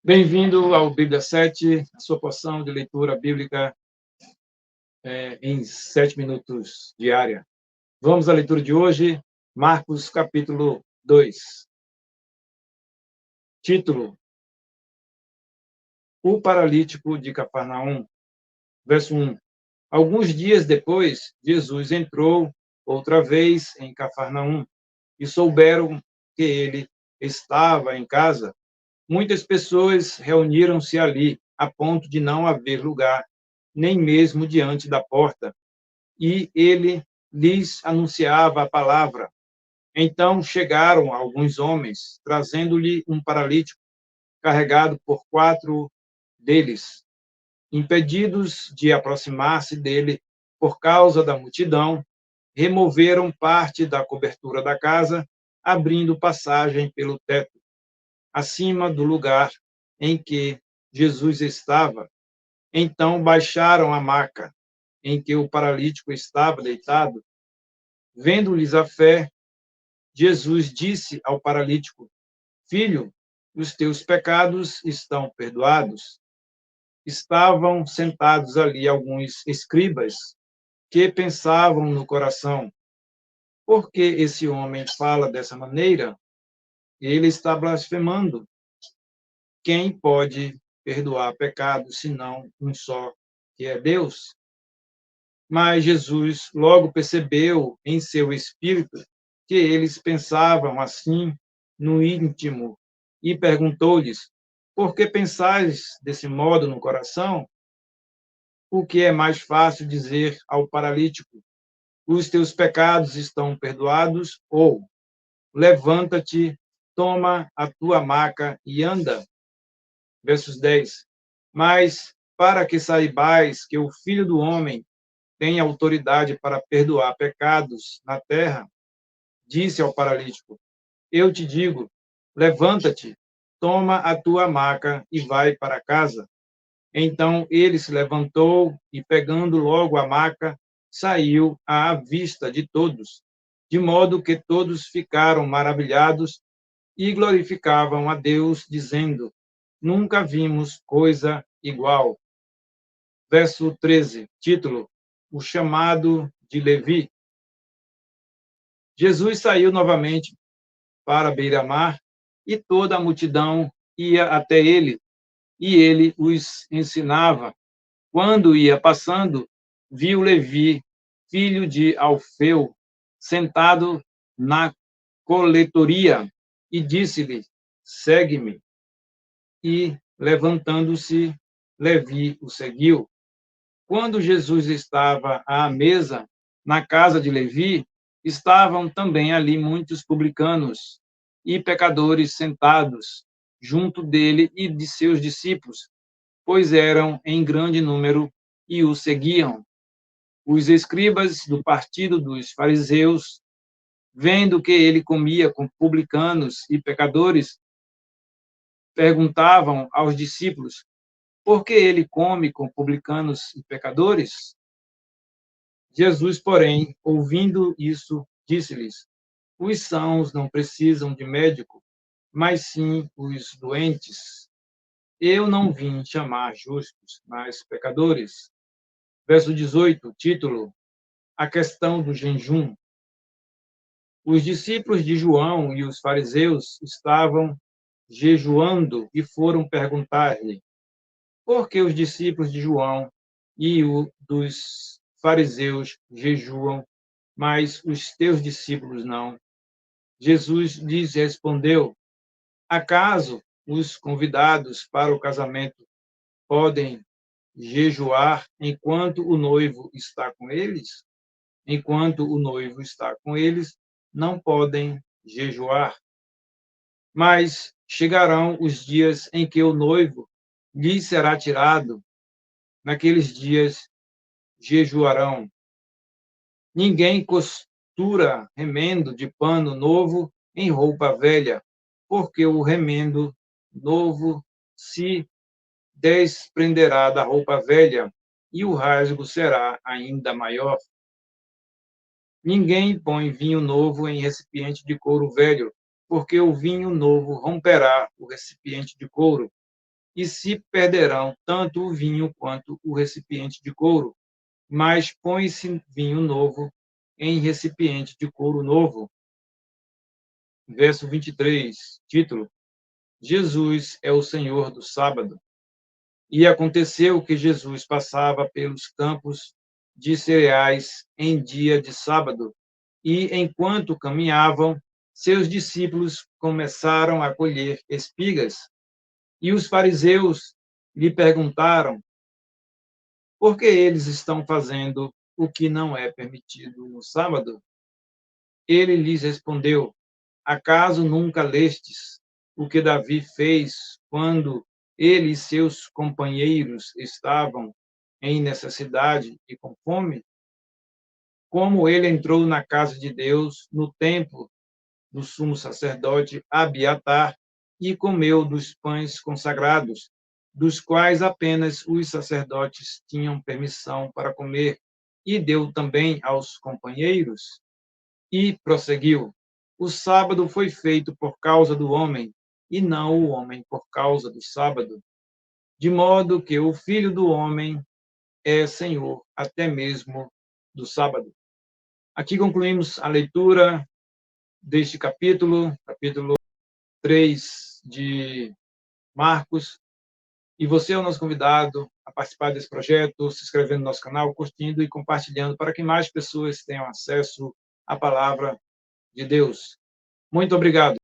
Bem-vindo ao Bíblia 7, a sua porção de leitura bíblica em 7 minutos diária. Vamos à leitura de hoje, Marcos capítulo 2. Título: O paralítico de Cafarnaum. Verso 1. Alguns dias depois, Jesus entrou outra vez em Cafarnaum e souberam que ele estava em casa. Muitas pessoas reuniram-se ali, a ponto de não haver lugar, nem mesmo diante da porta, e ele lhes anunciava a palavra. Então chegaram alguns homens, trazendo-lhe um paralítico, carregado por 4 deles. Impedidos de aproximar-se dele por causa da multidão, removeram parte da cobertura da casa, abrindo passagem pelo teto, acima do lugar em que Jesus estava. Então baixaram a maca em que o paralítico estava deitado. Vendo-lhes a fé, Jesus disse ao paralítico: Filho, os teus pecados estão perdoados. Estavam sentados ali alguns escribas que pensavam no coração: por que esse homem fala dessa maneira? Ele está blasfemando. Quem pode perdoar pecados senão um só, que é Deus? Mas Jesus logo percebeu em seu espírito que eles pensavam assim no íntimo e perguntou-lhes: por que pensais desse modo no coração? O que é mais fácil dizer ao paralítico: os teus pecados estão perdoados, ou levanta-te, toma a tua maca e anda? Versos 10. Mas para que saibais que o Filho do Homem tem autoridade para perdoar pecados na terra, disse ao paralítico: eu te digo, levanta-te, toma a tua maca e vai para casa. Então ele se levantou e, pegando logo a maca, saiu à vista de todos, de modo que todos ficaram maravilhados e glorificavam a Deus, dizendo: nunca vimos coisa igual. Verso 13, título: o chamado de Levi. Jesus saiu novamente para a beira-mar e toda a multidão ia até ele, e ele os ensinava. Quando ia passando, viu Levi, filho de Alfeu, sentado na coletoria, e disse-lhe: segue-me. E, levantando-se, Levi o seguiu. Quando Jesus estava à mesa na casa de Levi, estavam também ali muitos publicanos e pecadores sentados junto dele e de seus discípulos, pois eram em grande número e o seguiam. Os escribas do partido dos fariseus, vendo que ele comia com publicanos e pecadores, perguntavam aos discípulos: por que ele come com publicanos e pecadores? Jesus, porém, ouvindo isso, disse-lhes: os sãos não precisam de médico, mas sim os doentes. Eu não vim chamar justos, mas pecadores. Verso 18, título: a questão do jejum. Os discípulos de João e os fariseus estavam jejuando e foram perguntar-lhe: por que os discípulos de João e o dos fariseus jejuam, mas os teus discípulos não? Jesus lhes respondeu: acaso os convidados para o casamento podem jejuar enquanto o noivo está com eles? Enquanto o noivo está com eles, não podem jejuar. Mas chegarão os dias em que o noivo lhes será tirado. Naqueles dias jejuarão. Ninguém costura remendo de pano novo em roupa velha, porque o remendo novo se desprenderá da roupa velha e o rasgo será ainda maior. Ninguém põe vinho novo em recipiente de couro velho, porque o vinho novo romperá o recipiente de couro, e se perderão tanto o vinho quanto o recipiente de couro, mas põe-se vinho novo em recipiente de couro novo. Verso 23, título: Jesus é o Senhor do sábado. E aconteceu que Jesus passava pelos campos de cereais em dia de sábado, e enquanto caminhavam, seus discípulos começaram a colher espigas. E os fariseus lhe perguntaram: por que eles estão fazendo o que não é permitido no sábado? Ele lhes respondeu: acaso nunca lestes o que Davi fez quando ele e seus companheiros estavam em necessidade e com fome? Como ele entrou na casa de Deus, no templo do sumo sacerdote Abiatar, e comeu dos pães consagrados, dos quais apenas os sacerdotes tinham permissão para comer, e deu também aos companheiros? E prosseguiu: o sábado foi feito por causa do homem, e não o homem por causa do sábado. De modo que o Filho do Homem é Senhor até mesmo do sábado. Aqui concluímos a leitura deste capítulo 3 de Marcos. E você é o nosso convidado a participar desse projeto, se inscrevendo no nosso canal, curtindo e compartilhando para que mais pessoas tenham acesso à palavra de Deus. Muito obrigado.